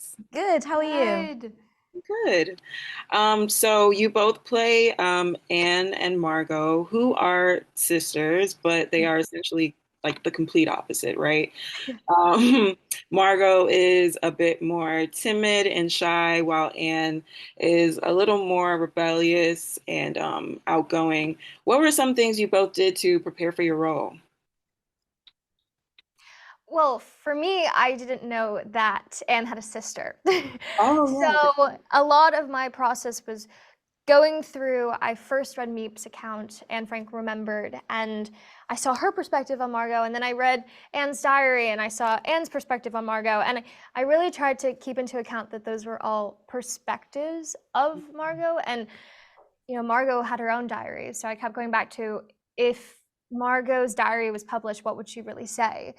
guys? Good, how are you? Good. Good. So you both play Anne and Margot, who are sisters, but they are essentially like the complete opposite, right? Um, Margot is a bit more timid and shy, while Anne is a little more rebellious and outgoing. What were some things you both did to prepare for your role? Well, for me, I didn't know that Anne had a sister. Oh, yeah. So a lot of my process was going through, I first read Miep's account, Anne Frank remembered, and I saw her perspective on Margot, and then I read Anne's diary and I saw Anne's perspective on Margot, and I really tried to keep into account that those were all perspectives of Margot, and Margot had her own diary, so I kept going back to, if Margot's diary was published, what would she really say?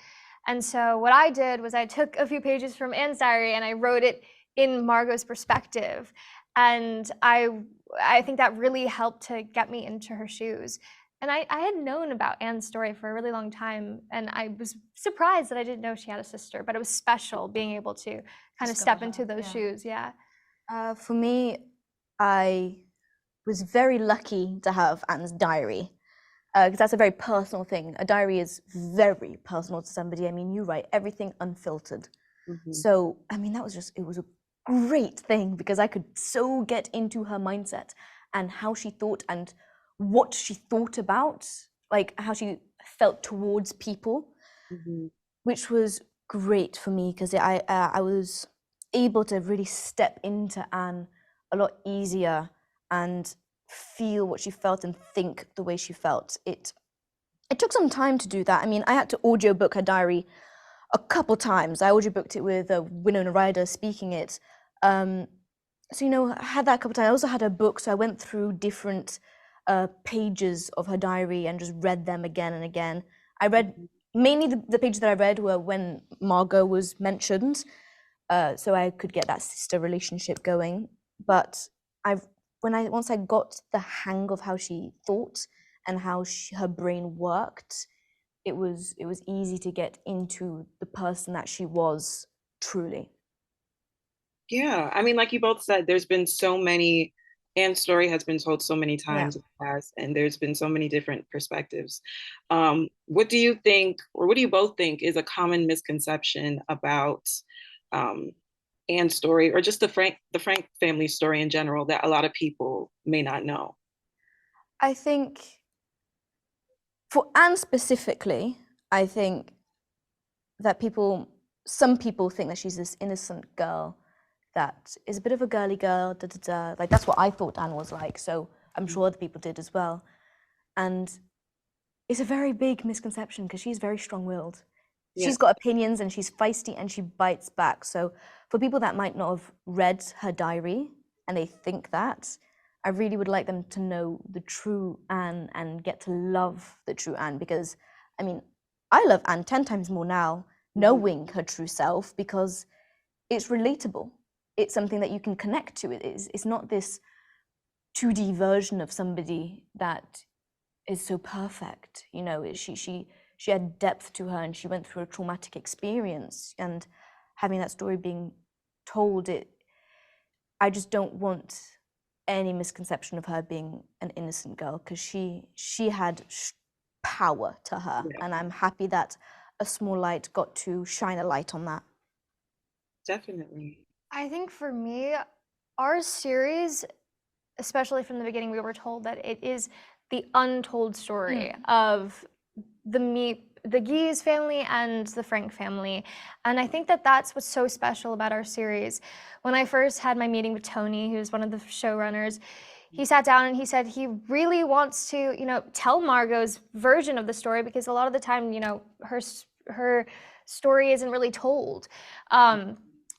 And so what I did was I took a few pages from Anne's diary and I wrote it in Margot's perspective. And I think that really helped to get me into her shoes. And I had known about Anne's story for a really long time, and I was surprised that I didn't know she had a sister, but it was special being able to kind of step into those shoes. Yeah. For me, I was very lucky to have Anne's diary, because that's a very personal thing. A diary is very personal to somebody. I mean, you write everything unfiltered. So, I mean, it was a great thing because I could so get into her mindset and how she thought and what she thought about, like how she felt towards people, which was great for me because I was able to really step into Anne a lot easier and feel what she felt and think the way she felt. It took some time to do that. I mean, I had to audiobook her diary a couple times. I audiobooked it with Winona Ryder speaking it. So, I had that a couple times. I also had a book, so I went through different pages of her diary and just read them again and again. I read, mainly the pages that I read were when Margot was mentioned, so I could get that sister relationship going. But once I got the hang of how she thought and how her brain worked, it was easy to get into the person that she was truly. Yeah, I mean, like you both said, there's been so many, Anne's story has been told so many Yeah. times in the past, and there's been so many different perspectives. What do you think, or what do you both think is a common misconception about Anne's story, or just the Frank family story in general that a lot of people may not know? I think for Anne specifically, I think that some people think that she's this innocent girl that is a bit of a girly girl, da da da. Like that's what I thought Anne was like. So I'm sure other people did as well. And it's a very big misconception because she's very strong-willed. Yeah. She's got opinions and she's feisty and she bites back. So for people that might not have read her diary and they think that, I really would like them to know the true Anne and get to love the true Anne, because, I mean, I love Anne 10 times more now, knowing her true self, because it's relatable. It's something that you can connect to. It's not this 2D version of somebody that is so perfect. She had depth to her and she went through a traumatic experience, and having that story being told, I just don't want any misconception of her being an innocent girl, because she had power to her. Yeah. And I'm happy that a small light got to shine a light on that. Definitely. I think for me, our series, especially from the beginning, we were told that it is the untold story of the Gies family and the Frank family. And I think that that's what's so special about our series. When I first had my meeting with Tony, who's one of the showrunners, he sat down and he said he really wants to, tell Margot's version of the story, because a lot of the time, her story isn't really told.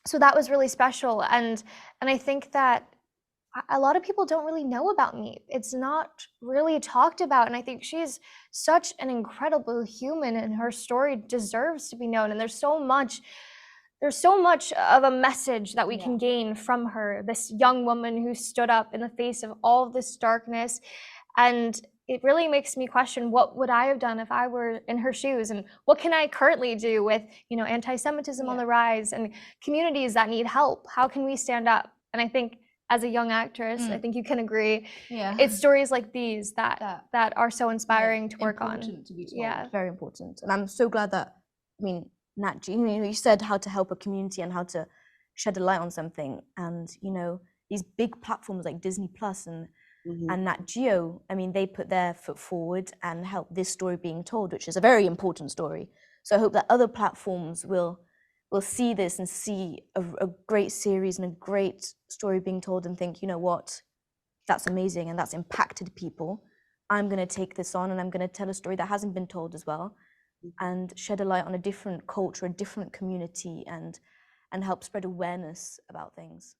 So that was really special. And I think that a lot of people don't really know about Miep. It's not really talked about, and I think she's such an incredible human, and her story deserves to be known. And there's so much of a message that we can gain from her, this young woman who stood up in the face of all of this darkness. And it really makes me question, what would I have done if I were in her shoes, and what can I currently do with, you know, anti-Semitism on the rise and communities that need help? How can we stand up? And I think as a young actress, I think you can agree, it's stories like these that are so inspiring to work on. To be told. Very important. And I'm so glad that, I mean, Nat, you know, you said how to help a community and how to shed a light on something. And, you know, these big platforms like Disney Plus and Nat Geo, I mean, they put their foot forward and help this story being told, which is a very important story. So I hope that other platforms will see this and see a great series and a great story being told and think, you know what, that's amazing and that's impacted people. I'm going to take this on and I'm going to tell a story that hasn't been told as well, and shed a light on a different culture, a different community, and help spread awareness about things.